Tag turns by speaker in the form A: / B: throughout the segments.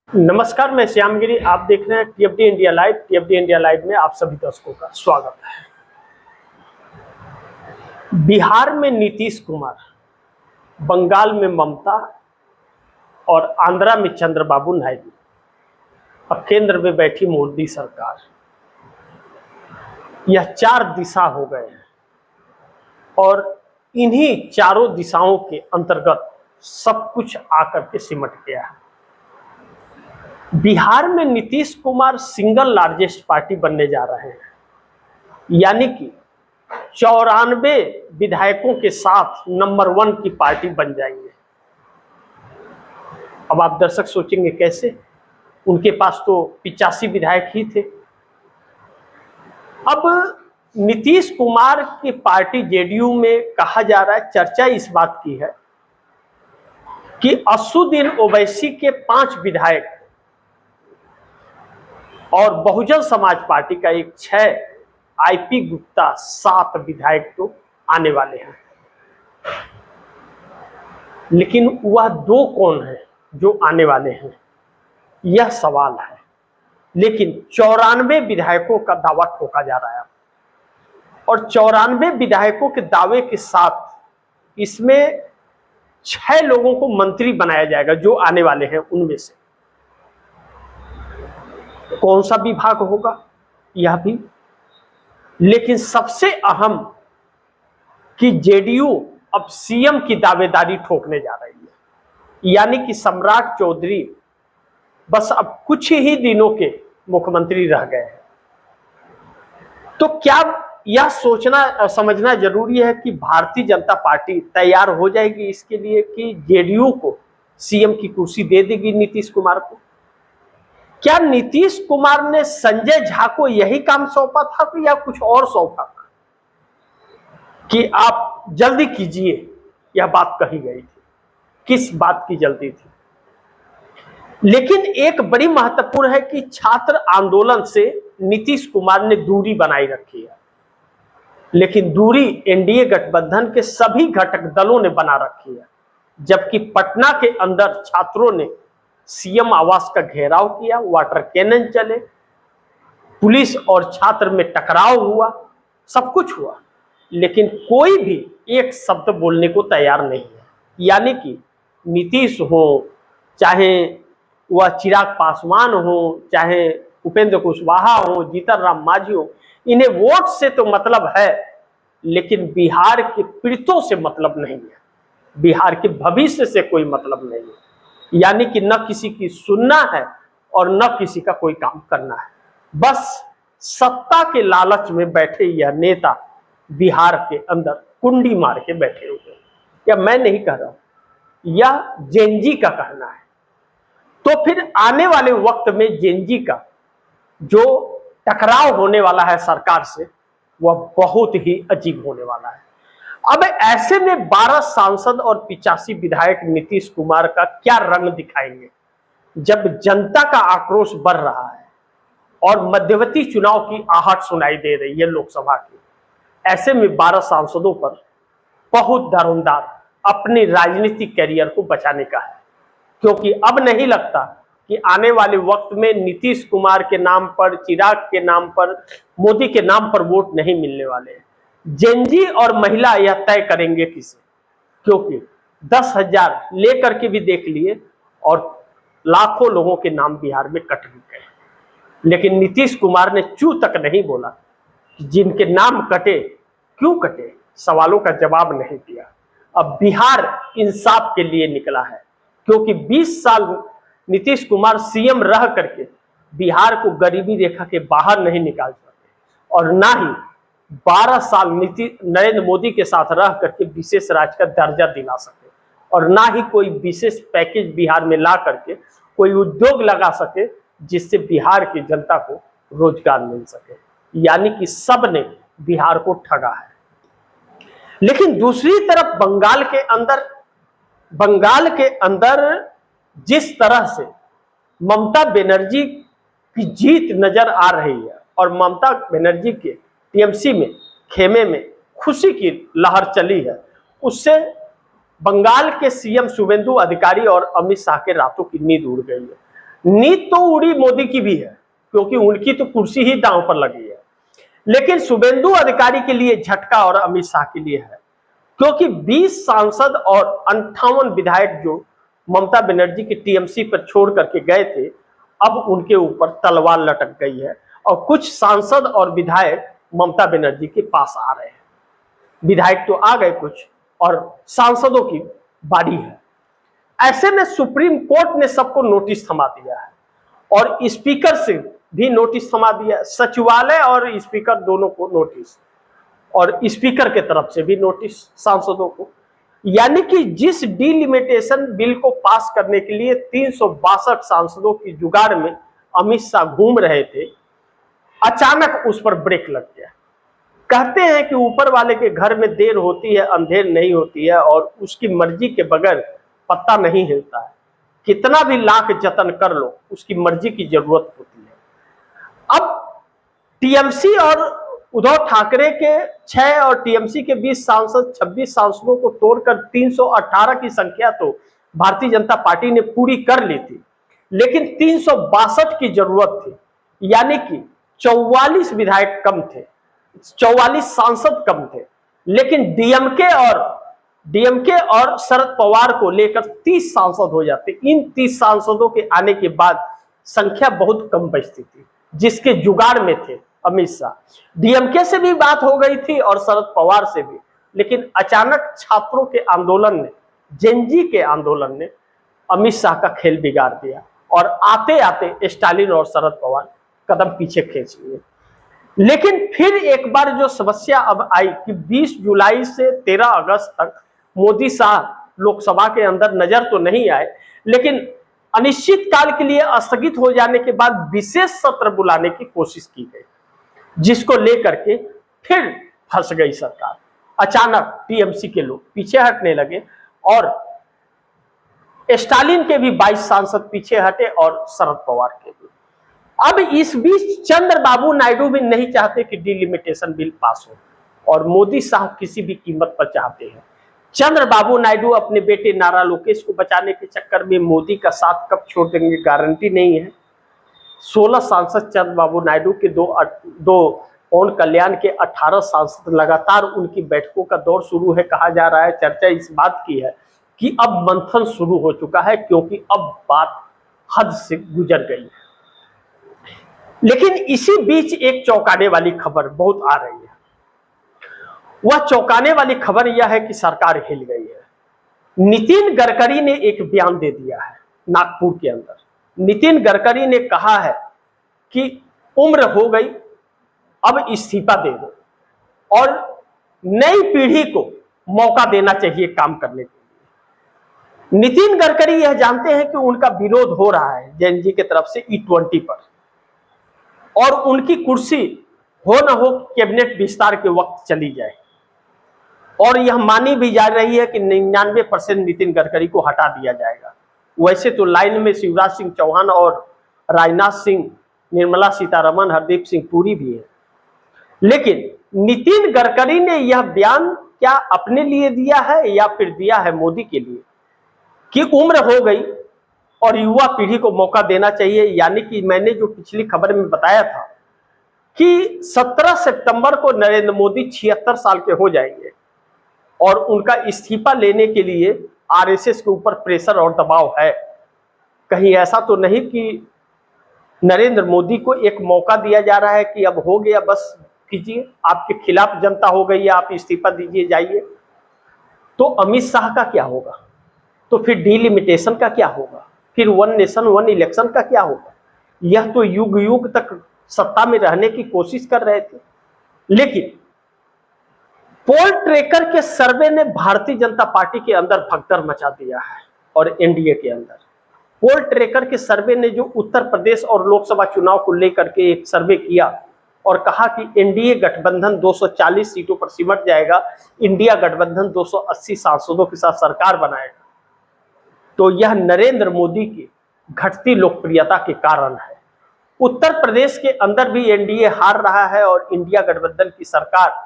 A: नमस्कार, मैं श्यामगिरी। आप देख रहे हैं टीएफडी इंडिया लाइव। टीएफडी इंडिया लाइव में आप सभी दर्शकों का स्वागत है। बिहार में नीतीश कुमार, बंगाल में ममता और आंध्रा में चंद्रबाबू नायडू, अब केंद्र में बैठी मोदी सरकार, यह चार दिशा हो गए हैं और इन्हीं चारों दिशाओं के अंतर्गत सब कुछ आकर के सिमट गया है। बिहार में Nitish Kumar single largest party बनने जा रहे हैं, यानी कि 94 विधायकों के साथ नंबर 1 की पार्टी बन जाएंगे। अब आप दर्शक सोचेंगे कैसे, उनके पास तो 85 विधायक ही थे। अब नीतीश कुमार की पार्टी जेडीयू में कहा जा रहा है, चर्चा इस बात की है कि असदुद्दीन ओवैसी के 5 विधायक और बहुजन समाज पार्टी का एक 6, आईपी गुप्ता 7 विधायक तो आने वाले हैं। लेकिन वह 2 कौन है जो आने वाले हैं, यह सवाल है। लेकिन 94 विधायकों का दावा ठोका जा रहा है और 94 विधायकों के दावे के साथ इसमें 6 लोगों को मंत्री बनाया जाएगा जो आने वाले हैं। उनमें से कौन सा विभाग होगा यह भी, लेकिन सबसे अहम कि जेडीयू अब सीएम की दावेदारी ठोकने जा रही है, यानी कि सम्राट चौधरी बस अब कुछ ही दिनों के मुख्यमंत्री रह गए हैं। तो क्या यह सोचना समझना जरूरी है कि भारतीय जनता पार्टी तैयार हो जाएगी इसके लिए कि जेडीयू को सीएम की कुर्सी दे देगी नीतीश कुमार को? क्या नीतीश कुमार ने संजय झा को यही काम सौंपा था या कुछ और सौंपा था कि आप जल्दी कीजिए? यह बात कही गई थी, किस बात की जल्दी थी? लेकिन एक बड़ी महत्वपूर्ण है कि छात्र आंदोलन से नीतीश कुमार ने दूरी बनाई रखी है, लेकिन दूरी एनडीए गठबंधन के सभी घटक दलों ने बना रखी है। जबकि पटना के अंदर छात्रों ने सीएम आवास का घेराव किया, वाटर कैनन चले, पुलिस और छात्र में टकराव हुआ, सब कुछ हुआ, लेकिन कोई भी एक शब्द बोलने को तैयार नहीं है। यानी कि नीतीश हो, चाहे वह चिराग पासवान हो, चाहे उपेंद्र कुशवाहा हो, जीतन राम मांझी हो, इन्हें वोट से तो मतलब है, लेकिन बिहार के पीड़ितों से मतलब नहीं है, बिहार के भविष्य से कोई मतलब नहीं है। यानी कि न किसी की सुनना है और न किसी का कोई काम करना है। बस सत्ता के लालच में बैठे यह नेता बिहार के अंदर कुंडी मार के बैठे हुए हैं। या मैं नहीं कह रहा हूं, यह जेनजी का कहना है। तो फिर आने वाले वक्त में जेनजी का जो टकराव होने वाला है सरकार से, वह बहुत ही अजीब होने वाला है। अब ऐसे में 12 सांसद और 85 विधायक नीतीश कुमार का क्या रंग दिखाएंगे जब जनता का आक्रोश बढ़ रहा है और मध्यवर्ती चुनाव की आहट सुनाई दे रही है लोकसभा की? ऐसे में 12 सांसदों पर बहुत दारोमदार अपने राजनीतिक कैरियर को बचाने का है, क्योंकि अब नहीं लगता कि आने वाले वक्त में नीतीश कुमार के नाम पर, चिराग के नाम पर, मोदी के नाम पर वोट नहीं मिलने वाले हैं। जेनजी और महिला यह तय करेंगे किसे, क्योंकि 10,000 लेकर के भी देख लिए और लाखों लोगों के नाम बिहार में कट भी गए, लेकिन नीतीश कुमार ने चू तक नहीं बोला। जिनके नाम कटे क्यों कटे, सवालों का जवाब नहीं दिया। अब बिहार इंसाफ के लिए निकला है, क्योंकि 20 साल नीतीश कुमार सीएम रह करके बिहार को गरीबी रेखा के बाहर नहीं निकाल सके और ना ही 12 साल नरेंद्र मोदी के साथ रह करके विशेष राज्य का दर्जा दिला सके और ना ही कोई विशेष पैकेज बिहार में ला करके कोई उद्योग लगा सके जिससे बिहार की जनता को रोजगार मिल सके। यानी कि सब ने बिहार को ठगा है। लेकिन दूसरी तरफ बंगाल के अंदर जिस तरह से ममता बनर्जी की जीत नजर आ रही है और ममता बनर्जी के टीएमसी में खेमे में खुशी की लहर चली है, उससे बंगाल के सीएम शुभेंदु अधिकारी और अमित शाह के रातों की नींद उड़ गई है। नींद तो उड़ी मोदी की भी है, क्योंकि उनकी तो कुर्सी ही दांव पर लगी है, लेकिन शुभेंदु अधिकारी के लिए झटका और अमित शाह के लिए है, क्योंकि 20 सांसद और 58 विधायक जो ममता बनर्जी की टीएमसी पर छोड़ करके गए थे, अब उनके ऊपर तलवार लटक गई है और कुछ सांसद और विधायक ममता बनर्जी के पास आ रहे हैं। विधायक तो आ गए कुछ और सांसदों की बारी है। ऐसे में सुप्रीम कोर्ट ने सबको नोटिस थमा दिया है और स्पीकर से भी नोटिस थमा दिया, सचिवालय और स्पीकर दोनों को नोटिस, और स्पीकर के तरफ से भी नोटिस सांसदों को। यानी कि जिस डिलिमिटेशन बिल को पास करने के लिए 362 सांसदों की जुगाड़ में अमित शाह घूम रहे थे, अचानक उस पर ब्रेक लग गया। कहते हैं कि ऊपर वाले के घर में देर होती है अंधेर नहीं होती है, और उसकी मर्जी के बगैर पत्ता नहीं हिलता है। कितना भी लाख जतन कर लो, उसकी मर्जी की जरूरत होती है। अब टीएमसी और उद्धव ठाकरे के 6 और टीएमसी के 20 सांसद 26 सांसदों को तोड़कर 318 की संख्या तो भारतीय जनता पार्टी ने पूरी कर ली थी, लेकिन 362 की जरूरत थी। यानी कि 44 विधायक कम थे, 44 सांसद कम थे, लेकिन डीएमके और शरद पवार को लेकर 30 सांसद हो जाते। इन 30 सांसदों के आने के बाद संख्या बहुत कम बचती थी, जिसके जुगाड़ में थे अमित शाह। डीएमके से भी बात हो गई थी और शरद पवार से भी, लेकिन अचानक छात्रों के आंदोलन ने, जेनजी के आंदोलन ने अमित शाह का खेल बिगाड़ दिया और आते आते स्टालिन और शरद पवार कदम पीछे खींच लिए। लेकिन फिर एक बार जो समस्या अब आई कि 20 जुलाई से 13 अगस्त तक मोदी शाह लोकसभा के अंदर नजर तो नहीं आए, लेकिन अनिश्चित काल के लिए स्थगित हो जाने के बाद विशेष सत्र बुलाने की कोशिश की गई, जिसको लेकर के फिर फंस गई सरकार। अचानक टीएमसी के लोग पीछे हटने लगे और स्टालिन के भी 22 सांसद पीछे हटे और शरद पवार के भी। अब इस बीच चंद्रबाबू नायडू भी नहीं चाहते कि डिलिमिटेशन बिल पास हो, और मोदी शाह किसी भी कीमत पर चाहते हैं। चंद्रबाबू नायडू अपने बेटे नारा लोकेश को बचाने के चक्कर में मोदी का साथ कब छोड़ देंगे गारंटी नहीं है। 16 सांसद चंद्रबाबू नायडू के दो पवन कल्याण के 18 सांसद, लगातार उनकी बैठकों का दौर शुरू है। कहा जा रहा है, चर्चा इस बात की है कि अब मंथन शुरू हो चुका है, क्योंकि अब बात हद से गुजर गई है। लेकिन इसी बीच एक चौंकाने वाली खबर बहुत आ रही है। वह चौंकाने वाली खबर यह है कि सरकार हिल गई है। नितिन गडकरी ने एक बयान दे दिया है नागपुर के अंदर। नितिन गडकरी ने कहा है कि उम्र हो गई, अब इस्तीफा दे दो और नई पीढ़ी को मौका देना चाहिए काम करने के लिए। नितिन गडकरी यह जानते हैं कि उनका विरोध हो रहा है जेएनजी की तरफ से E20 पर, और उनकी कुर्सी हो न हो कैबिनेट विस्तार के वक्त चली जाए, और यह मानी भी जा रही है कि 99% नितिन गडकरी को हटा दिया जाएगा। वैसे तो लाइन में शिवराज सिंह चौहान और राजनाथ सिंह, निर्मला सीतारमण, हरदीप सिंह पुरी भी है, लेकिन नितिन गडकरी ने यह बयान क्या अपने लिए दिया है या फिर दिया है मोदी के लिए कि उम्र हो गई और युवा पीढ़ी को मौका देना चाहिए। यानी कि मैंने जो पिछली खबर में बताया था कि 17 सितंबर को नरेंद्र मोदी 76 साल के हो जाएंगे और उनका इस्तीफा लेने के लिए आरएसएस के ऊपर प्रेशर और दबाव है। कहीं ऐसा तो नहीं कि नरेंद्र मोदी को एक मौका दिया जा रहा है कि अब हो गया, बस कीजिए, आपके खिलाफ जनता हो गई है, आप इस्तीफा दीजिए, जाइए। तो अमित शाह का क्या होगा? तो फिर डिलिमिटेशन का क्या होगा? फिर 1 नेशन 1 इलेक्शन का क्या होगा? यह तो युग युग तक सत्ता में रहने की कोशिश कर रहे थे। लेकिन पोल ट्रैकर के सर्वे ने भारतीय जनता पार्टी के अंदर भगदड़ मचा दिया है और एनडीए के अंदर। पोल ट्रैकर के सर्वे ने जो उत्तर प्रदेश और लोकसभा चुनाव को लेकर के एक सर्वे किया और कहा कि एनडीए गठबंधन 240 सीटों पर सिमट जाएगा, इंडिया गठबंधन 280 सांसदों के साथ सरकार बनाएगा, तो यह नरेंद्र मोदी की घटती लोकप्रियता के कारण है। उत्तर प्रदेश के अंदर भी एनडीए हार रहा है और इंडिया गठबंधन की सरकार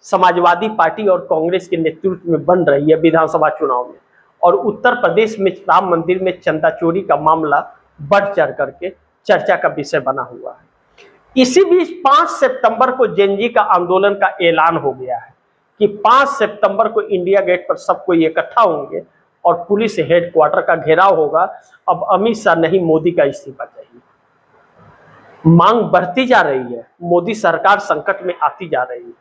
A: समाजवादी पार्टी और कांग्रेस के नेतृत्व में बन रही है विधानसभा चुनाव में। और उत्तर प्रदेश में राम मंदिर में चंदा चोरी का मामला बढ़ चढ़ करके चर्चा का विषय बना हुआ है। इसी बीच 5 सितंबर को जेनजी का आंदोलन का ऐलान हो गया है कि 5 सितंबर को इंडिया गेट पर सब कोई इकट्ठा होंगे और पुलिस हेडक्वार्टर का घेराव होगा। अब अमित शाह नहीं, मोदी का इस्तीफा चाहिए। मांग बढ़ती जा रही है, मोदी सरकार संकट में आती जा रही है।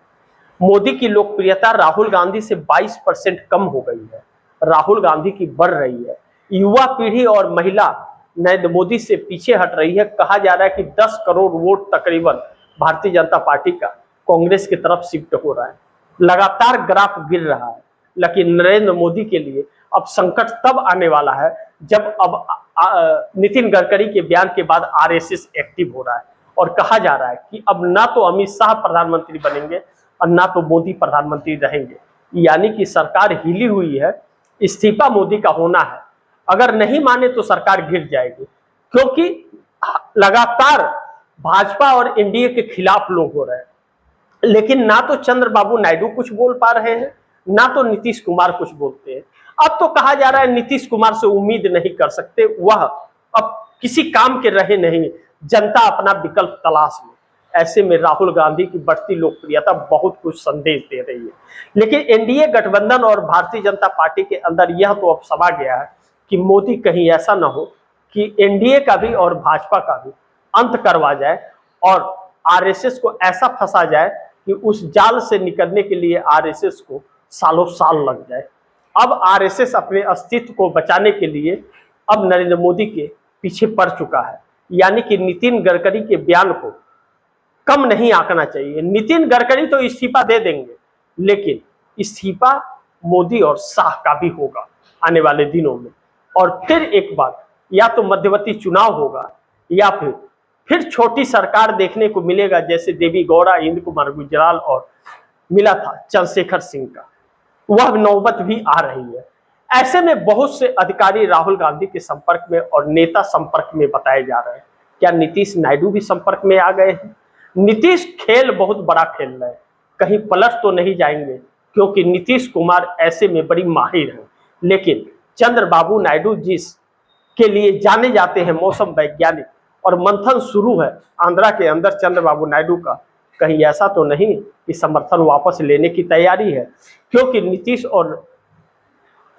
A: मोदी की लोकप्रियता राहुल गांधी से 22% कम हो गई है, राहुल गांधी की बढ़ रही है। युवा पीढ़ी और महिला नरेंद्र मोदी से पीछे हट रही है। कहा जा रहा है कि 10 करोड़ वोट तकरीबन भारतीय जनता पार्टी का कांग्रेस की तरफ शिफ्ट हो रहा है। लगातार ग्राफ गिर रहा है, लेकिन नरेंद्र मोदी के लिए अब संकट तब आने वाला है जब अब नितिन गडकरी के बयान के बाद आरएसएस एक्टिव हो रहा है और कहा जा रहा है कि अब ना तो अमित शाह प्रधानमंत्री बनेंगे और ना तो मोदी प्रधानमंत्री रहेंगे। यानी कि सरकार हिली हुई है, इस्तीफा मोदी का होना है। अगर नहीं माने तो सरकार गिर जाएगी, क्योंकि लगातार भाजपा और एनडीए के खिलाफ लोग हो रहे हैं। लेकिन ना तो चंद्रबाबू नायडू कुछ बोल पा रहे हैं, ना तो नीतीश कुमार कुछ बोलते हैं। अब तो कहा जा रहा है नीतीश कुमार से उम्मीद नहीं कर सकते, वह अब किसी काम के रहे नहीं, जनता अपना विकल्प तलाश में। ऐसे में राहुल गांधी की बढ़ती लोकप्रियता बहुत कुछ संदेश दे रही है। लेकिन एनडीए गठबंधन और भारतीय जनता पार्टी के अंदर यह तो अब समा गया है कि मोदी कहीं ऐसा ना हो कि एनडीए का भी और भाजपा का भी अंत करवा जाए और आरएसएस को ऐसा फंसा जाए कि उस जाल से निकलने के लिए आरएसएस को सालों साल लग जाए। अब आरएसएस अपने अस्तित्व को बचाने के लिए अब नरेंद्र मोदी के पीछे पड़ चुका है। यानी कि नितिन गडकरी के बयान को कम नहीं आंकना चाहिए। नितिन गडकरी तो इस्तीफा दे देंगे, लेकिन इस्तीफा मोदी और शाह का भी होगा आने वाले दिनों में। और फिर एक बार या तो मध्यवर्ती चुनाव होगा या फिर छोटी सरकार देखने को मिलेगा, जैसे देवी गौड़ा, इंद्र कुमार गुजराल और मिला था चंद्रशेखर सिंह का, वह नौबत भी आ रही है। ऐसे में बहुत से अधिकारी राहुल गांधी के संपर्क में और नेता संपर्क में बताए जा रहे हैं। क्या नीतीश नायडू भी संपर्क में आ गए हैं? नीतीश खेल बहुत बड़ा खेल रहे हैं, कहीं पलट तो नहीं जाएंगे, क्योंकि नीतीश कुमार ऐसे में बड़ी माहिर है। लेकिन चंद्रबाबू नायडू जिस के लिए जाने जाते हैं मौसम वैज्ञानिक, और मंथन शुरू है आंध्रा के अंदर चंद्रबाबू नायडू का, कहीं ऐसा तो नहीं कि समर्थन वापस लेने की तैयारी है, क्योंकि नीतीश और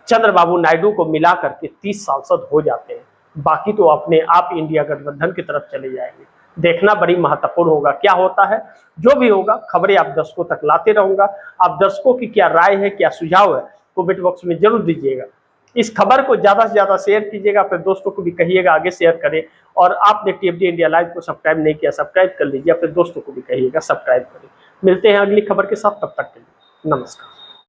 A: चंद्रबाबू नायडू को मिलाकर के 30 सांसद हो जाते हैं। बाकी तो अपने आप इंडिया गठबंधन की तरफ चले जाएंगे। देखना बड़ी महत्वपूर्ण होगा क्या होता है। जो भी होगा खबरें आप दर्शकों तक लाते रहूंगा। आप दर्शकों की क्या राय है, क्या सुझाव है, कमेंट बॉक्स में जरूर दीजिएगा। इस खबर को ज्यादा से ज्यादा शेयर कीजिएगा, अपने दोस्तों को भी कहिएगा आगे शेयर करें। और आपने टीएफडी इंडिया लाइव को सब्सक्राइब नहीं किया, सब्सक्राइब कर लीजिए, अपने दोस्तों को भी कहिएगा सब्सक्राइब करें। मिलते हैं अगली खबर के साथ, तब तक के लिए नमस्कार।